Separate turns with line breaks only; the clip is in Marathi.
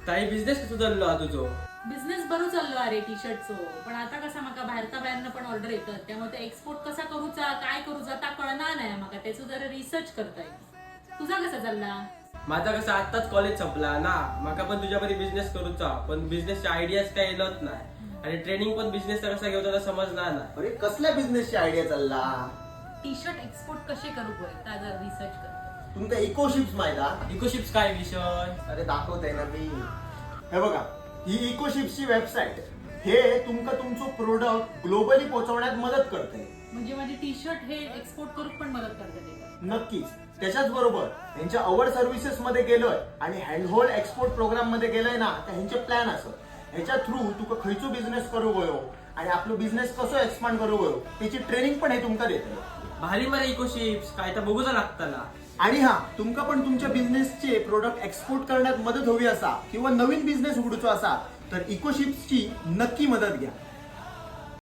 ताई बिझनेस कसो चाललो हा तुझो?
बिझनेस बरो चाललो अरे टी शर्टचो. पण आता कसा म्हाका बाहेरनं पण ऑर्डर येतात, त्यामुळे ते एक्सपोर्ट कसा करूचा काय करूचा ता कळना नाही म्हाका. त्याचो जरा रिसर्च करताय. तुझा कसा चालला?
माझा कसं आत्ताच कॉलेज संपला ना, माका पण तुझ्यापरी बिझनेस करूचा, पण बिझनेसचे आयडियाज काय येत नाही आणि ट्रेनिंग पण बिझनेसचा कसा घेऊचा समजणार नाही.
अरे कसल्या बिझनेसची आयडिया चालला?
टी शर्ट एक्सपोर्ट कसे करू पळय ता जरा रिसर्च कर.
तुमका इकोशिप्स माहित हा?
इकोशिप्स काय विषय?
अरे दाखवतोय ना मी. हे बघा, ही इकोशिप्सची वेबसाईट हे तुमका तुमचं प्रोडक्ट ग्लोबली पोहोचवण्यात मदत करते.
म्हणजे माझे टी शर्ट हे एक्सपोर्ट करूक पण मदत करते ते.
नक्कीच. त्याच्याच बरोबर त्यांच्या अवॉर्ड सर्व्हिसेस मध्ये गेलोय आणि हँडहोल्ड एक्सपोर्ट प्रोग्राम मध्ये गेलोय ना, तर ह्यांचे प्लॅन असत. ह्याच्या थ्रू तुका खयचो बिझनेस करू गयो आणि आपलो बिझनेस कसो एक्सपांड करू गयो त्याची ट्रेनिंग पण हे तुमका देते.
भारी मरे इकोशिप्स काय तर बघूचा लागताना.
आणि हा, तुमका पण तुमच्या बिझनेसचे प्रोडक्ट एक्सपोर्ट करण्यात मदत हवी असा किंवा नवीन बिझनेस उघडूचो असा तर इकोशिप्सची नक्की मदत घ्या.